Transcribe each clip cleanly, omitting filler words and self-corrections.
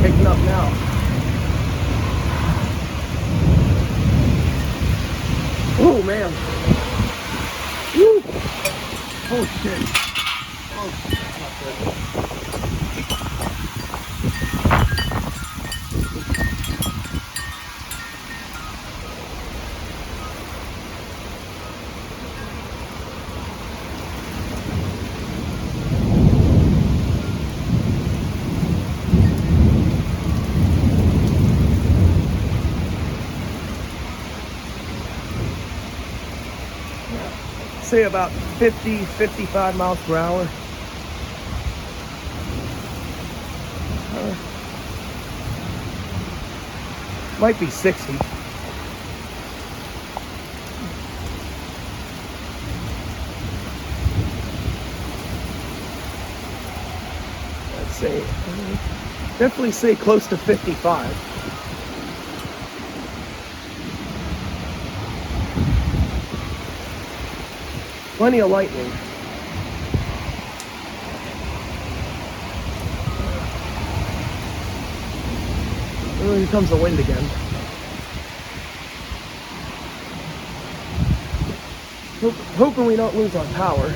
Picking up now. Oh man. Woo. Oh shit. Oh, that's not good. Say about 50, 55 miles per hour. Might be 60. Let's say, definitely say close to 55. Plenty of lightning. Oh, here comes the wind again. Hoping we don't lose our power.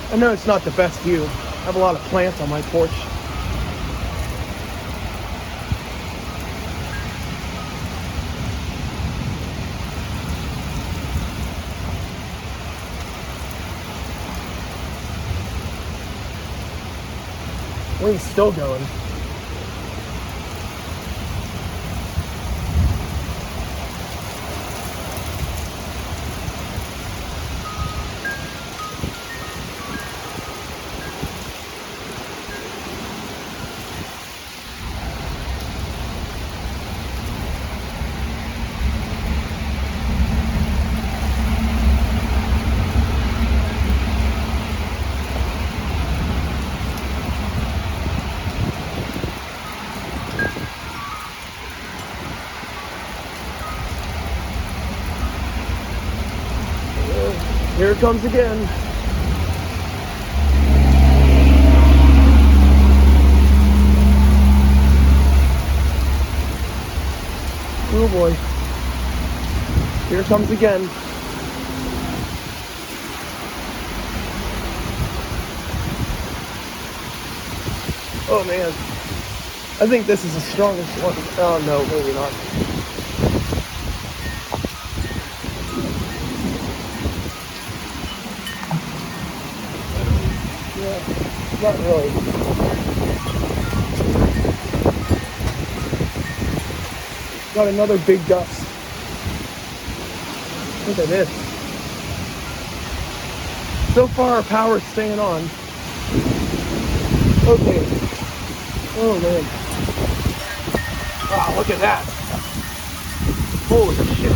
I know it's not the best view. I have a lot of plants on my porch. Wind's still going. Here it comes again. Oh boy. Here it comes again. Oh man. I think this is the strongest one. Oh no, maybe not. Not really. Got another big gust. Look at this. So far our power's staying on. Okay. Oh man. Wow, look at that. Holy shit.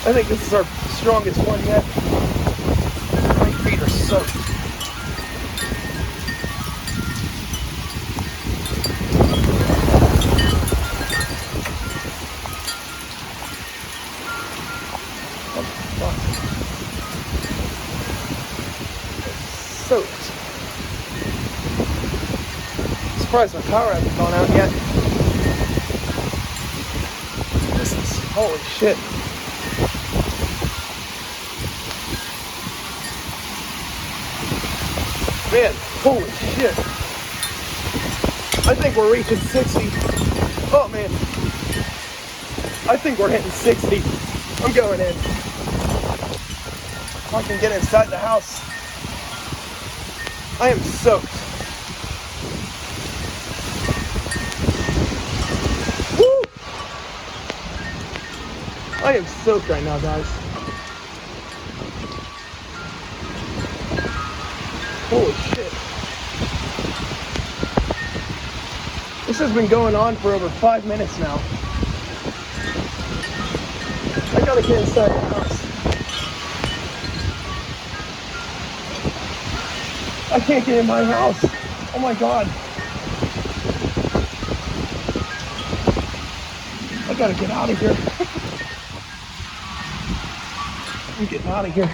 I think this is our strongest one yet. My feet are soaked. Soaked. Surprised my power hasn't gone out yet. This is holy shit. Man, holy shit. I think we're reaching 60. Oh man. I think we're hitting 60. I'm going in. If I can get inside the house. I am soaked. Woo! I am soaked right now, guys. Holy shit. This has been going on for over 5 minutes now. I gotta get inside the house. I can't get in my house. Oh my god. I gotta get out of here. I'm getting out of here.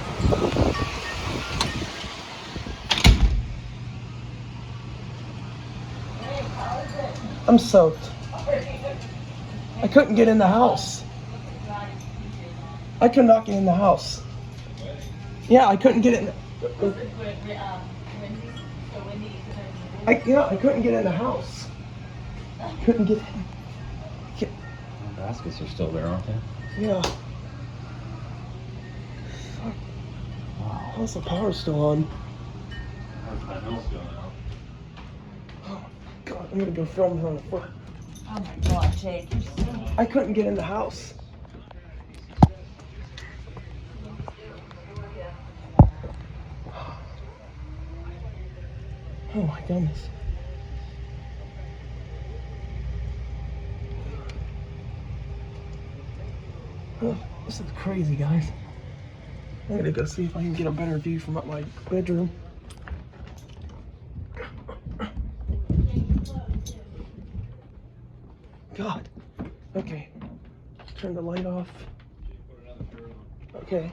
I'm soaked. I couldn't get in the house. I could not get in the house. Yeah, I couldn't get in. I couldn't get in the house. Couldn't get in. The baskets are still there, aren't they? Yeah. Fuck. Wow. How's the power still on? Oh my god, I'm gonna go film her on the foot. Oh my god, Jake, you're so... I couldn't get in the house. Oh my goodness. Oh, this is crazy, guys. I'm gonna go see if I can get a better view from up my bedroom. God. Okay. Turn the light off. Okay.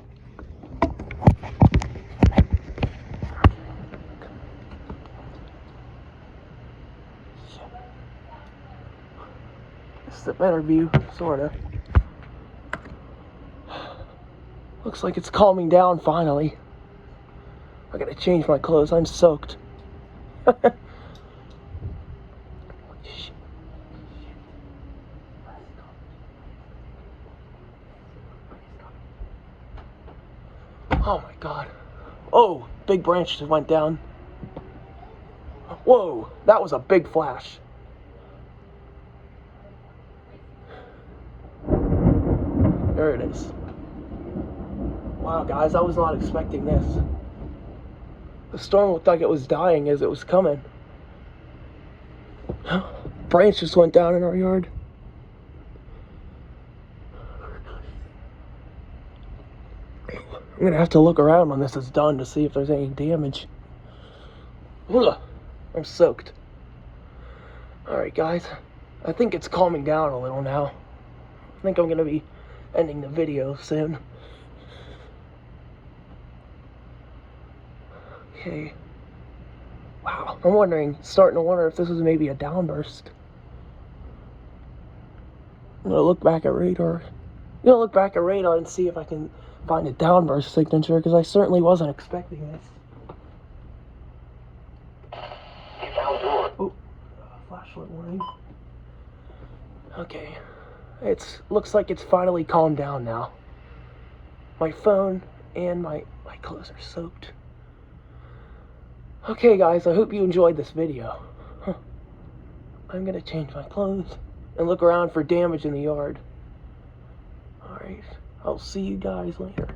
This is a better view, sorta. Looks like it's calming down finally. I gotta change my clothes, I'm soaked. Oh my god. Oh, big branch just went down. Whoa, that was a big flash. There it is. Wow, guys, I was not expecting this. The storm looked like it was dying as it was coming. Branch just went down in our yard. I'm gonna have to look around when this is done to see if there's any damage. Ugh, I'm soaked. Alright, guys. I think it's calming down a little now. I think I'm gonna be ending the video soon. Okay. Wow, I'm starting to wonder if this was maybe a downburst. I'm gonna look back at radar. And see if I can find a downburst signature, because I certainly wasn't expecting this. Oh, flashlight warning. Okay, looks like it's finally calmed down now. My phone and my clothes are soaked. Okay, guys, I hope you enjoyed this video. I'm gonna change my clothes and look around for damage in the yard. Alright, I'll see you guys later.